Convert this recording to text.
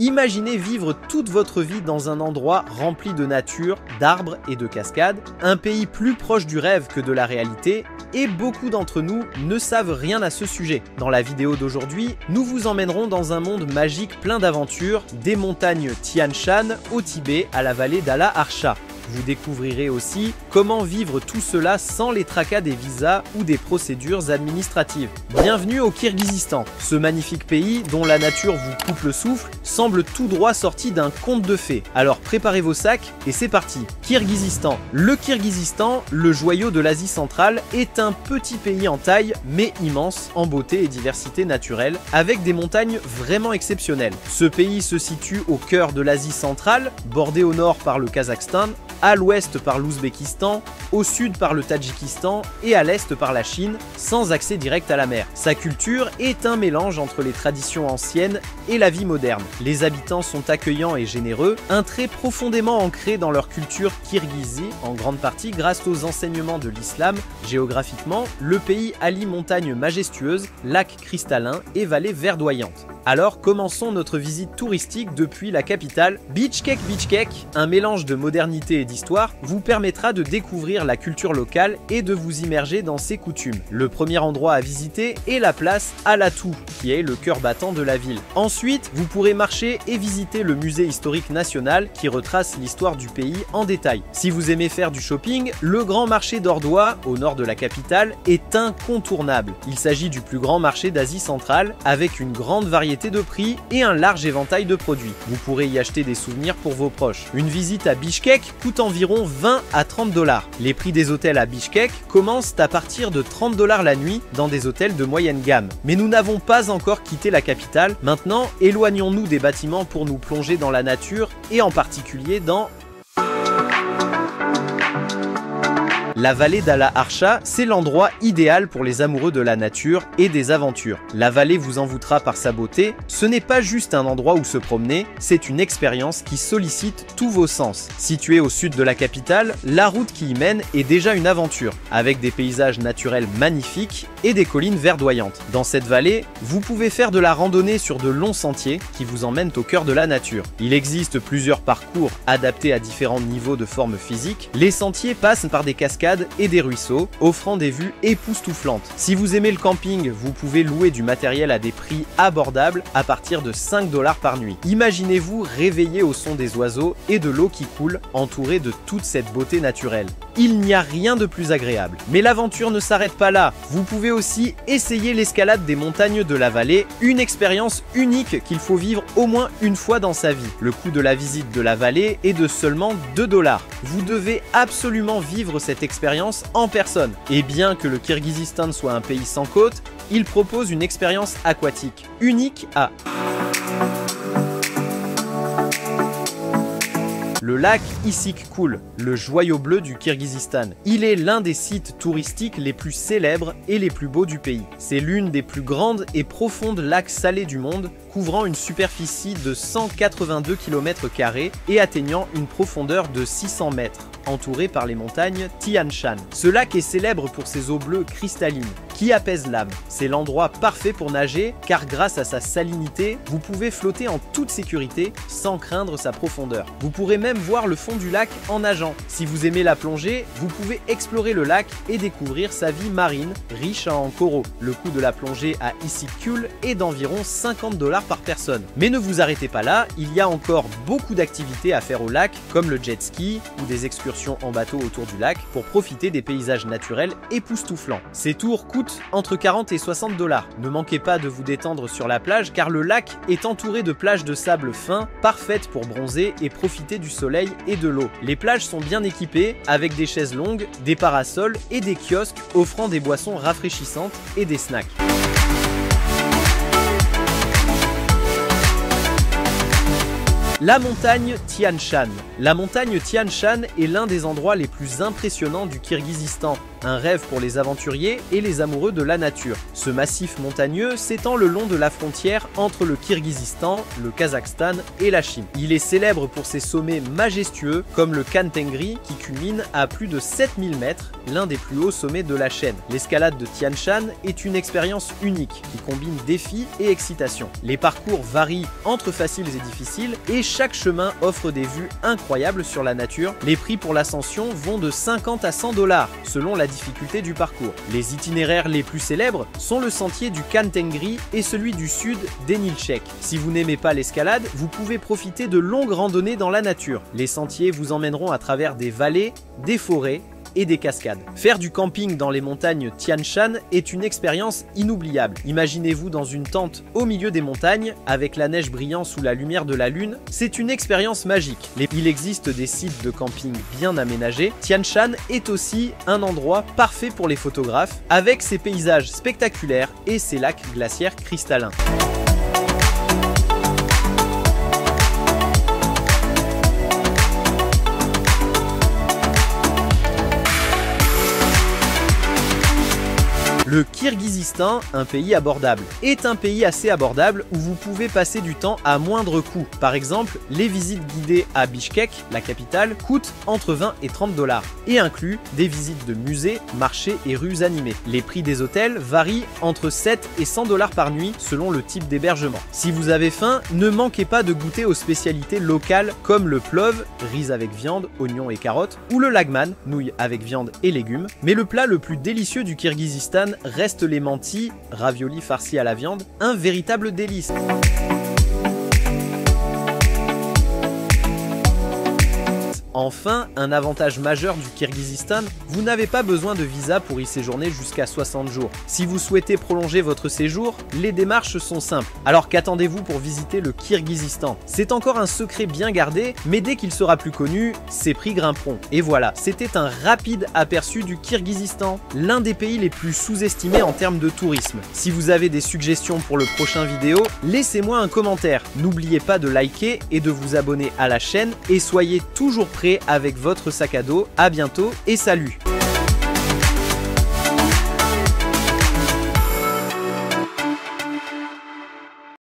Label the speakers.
Speaker 1: Imaginez vivre toute votre vie dans un endroit rempli de nature, d'arbres et de cascades, un pays plus proche du rêve que de la réalité, et beaucoup d'entre nous ne savent rien à ce sujet. Dans la vidéo d'aujourd'hui, nous vous emmènerons dans un monde magique plein d'aventures, des montagnes Tian Shan au Tibet à la vallée d'Ala Archa. Vous découvrirez aussi comment vivre tout cela sans les tracas des visas ou des procédures administratives. Bienvenue au Kirghizistan. Ce magnifique pays, dont la nature vous coupe le souffle, semble tout droit sorti d'un conte de fées. Alors préparez vos sacs et c'est parti. Kirghizistan. Le Kirghizistan, le joyau de l'Asie centrale, est un petit pays en taille mais immense en beauté et diversité naturelle, avec des montagnes vraiment exceptionnelles. Ce pays se situe au cœur de l'Asie centrale, bordé au nord par le Kazakhstan, à l'ouest par l'Ouzbékistan, au sud par le Tadjikistan et à l'est par la Chine, sans accès direct à la mer. Sa culture est un mélange entre les traditions anciennes et la vie moderne. Les habitants sont accueillants et généreux, un trait profondément ancré dans leur culture kirghize, en grande partie grâce aux enseignements de l'islam. Géographiquement, le pays allie montagnes majestueuses, lacs cristallins et vallées verdoyantes. Alors commençons notre visite touristique depuis la capitale. Bichkek. Un mélange de modernité et d'histoire vous permettra de découvrir la culture locale et de vous immerger dans ses coutumes. Le premier endroit à visiter est la place Alatu, qui est le cœur battant de la ville. Ensuite, vous pourrez marcher et visiter le musée historique national qui retrace l'histoire du pays en détail. Si vous aimez faire du shopping, le grand marché d'Ordoua, au nord de la capitale, est incontournable. Il s'agit du plus grand marché d'Asie centrale, avec une grande variété de prix et un large éventail de produits. Vous pourrez y acheter des souvenirs pour vos proches. Une visite à Bichkek coûte environ 20 à 30 $. Les prix des hôtels à Bichkek commencent à partir de 30 $ la nuit dans des hôtels de moyenne gamme. Mais nous n'avons pas encore quitté la capitale. Maintenant, éloignons-nous des bâtiments pour nous plonger dans la nature et en particulier dans la vallée d'Ala Archa. C'est l'endroit idéal pour les amoureux de la nature et des aventures. La vallée vous envoûtera par sa beauté. Ce n'est pas juste un endroit où se promener, c'est une expérience qui sollicite tous vos sens. Située au sud de la capitale, la route qui y mène est déjà une aventure, avec des paysages naturels magnifiques et des collines verdoyantes. Dans cette vallée, vous pouvez faire de la randonnée sur de longs sentiers qui vous emmènent au cœur de la nature. Il existe plusieurs parcours adaptés à différents niveaux de forme physique. Les sentiers passent par des cascades et des ruisseaux, offrant des vues époustouflantes. Si vous aimez le camping, vous pouvez louer du matériel à des prix abordables à partir de 5 $ par nuit. Imaginez-vous réveillé au son des oiseaux et de l'eau qui coule, entouré de toute cette beauté naturelle. Il n'y a rien de plus agréable. Mais l'aventure ne s'arrête pas là. Vous pouvez aussi essayer l'escalade des montagnes de la vallée, une expérience unique qu'il faut vivre au moins une fois dans sa vie. Le coût de la visite de la vallée est de seulement 2 $. Vous devez absolument vivre cette expérience en personne. Et bien que le Kirghizistan soit un pays sans côte, il propose une expérience aquatique unique à le lac Issyk-Kul, le joyau bleu du Kirghizistan. Il est l'un des sites touristiques les plus célèbres et les plus beaux du pays. C'est l'une des plus grandes et profondes lacs salés du monde, couvrant une superficie de 182 km² et atteignant une profondeur de 600 mètres, entouré par les montagnes Tian Shan. Ce lac est célèbre pour ses eaux bleues cristallines, qui apaisent l'âme. C'est l'endroit parfait pour nager, car grâce à sa salinité, vous pouvez flotter en toute sécurité sans craindre sa profondeur. Vous pourrez même voir le fond du lac en nageant. Si vous aimez la plongée, vous pouvez explorer le lac et découvrir sa vie marine, riche en coraux. Le coût de la plongée à Issyk-Kul est d'environ 50 $ par personne. Mais ne vous arrêtez pas là, il y a encore beaucoup d'activités à faire au lac, comme le jet ski ou des excursions en bateau autour du lac pour profiter des paysages naturels époustouflants. Ces tours coûtent entre 40 et 60 $. Ne manquez pas de vous détendre sur la plage car le lac est entouré de plages de sable fin, parfaites pour bronzer et profiter du soleil et de l'eau. Les plages sont bien équipées avec des chaises longues, des parasols et des kiosques offrant des boissons rafraîchissantes et des snacks. La montagne Tian Shan. La montagne Tian Shan est l'un des endroits les plus impressionnants du Kirghizistan. un rêve pour les aventuriers et les amoureux de la nature. Ce massif montagneux s'étend le long de la frontière entre le Kirghizistan, le Kazakhstan et la Chine. Il est célèbre pour ses sommets majestueux comme le Khan Tengri qui culmine à plus de 7000 mètres, l'un des plus hauts sommets de la chaîne. L'escalade de Tian Shan est une expérience unique qui combine défi et excitation. Les parcours varient entre faciles et difficiles et chaque chemin offre des vues incroyables sur la nature. Les prix pour l'ascension vont de 50 à 100 $ selon la difficulté du parcours. Les itinéraires les plus célèbres sont le sentier du Khan Tengri et celui du sud d'Enilchek. Si vous n'aimez pas l'escalade, vous pouvez profiter de longues randonnées dans la nature. Les sentiers vous emmèneront à travers des vallées, des forêts et des cascades. Faire du camping dans les montagnes Tian Shan est une expérience inoubliable. Imaginez-vous dans une tente au milieu des montagnes, avec la neige brillant sous la lumière de la lune. C'est une expérience magique. Il existe des sites de camping bien aménagés. Tian Shan est aussi un endroit parfait pour les photographes, avec ses paysages spectaculaires et ses lacs glaciaires cristallins. Le Kirghizistan, un pays abordable, est un pays assez abordable où vous pouvez passer du temps à moindre coût. Par exemple, les visites guidées à Bishkek, la capitale, coûtent entre 20 et 30 $ et incluent des visites de musées, marchés et rues animées. Les prix des hôtels varient entre 7 et 100 $ par nuit selon le type d'hébergement. Si vous avez faim, ne manquez pas de goûter aux spécialités locales comme le plov, riz avec viande, oignons et carottes, ou le lagman, nouilles avec viande et légumes. Mais le plat le plus délicieux du Kirghizistan reste les mantis, raviolis farcis à la viande, un véritable délice. Enfin, un avantage majeur du Kirghizistan, vous n'avez pas besoin de visa pour y séjourner jusqu'à 60 jours. Si vous souhaitez prolonger votre séjour, les démarches sont simples. Alors qu'attendez-vous pour visiter le Kirghizistan? C'est encore un secret bien gardé, mais dès qu'il sera plus connu, ses prix grimperont. Et voilà, c'était un rapide aperçu du Kirghizistan, l'un des pays les plus sous-estimés en termes de tourisme. Si vous avez des suggestions pour le prochain vidéo, laissez-moi un commentaire. N'oubliez pas de liker et de vous abonner à la chaîne et soyez toujours prêts avec votre sac à dos. À bientôt et salut!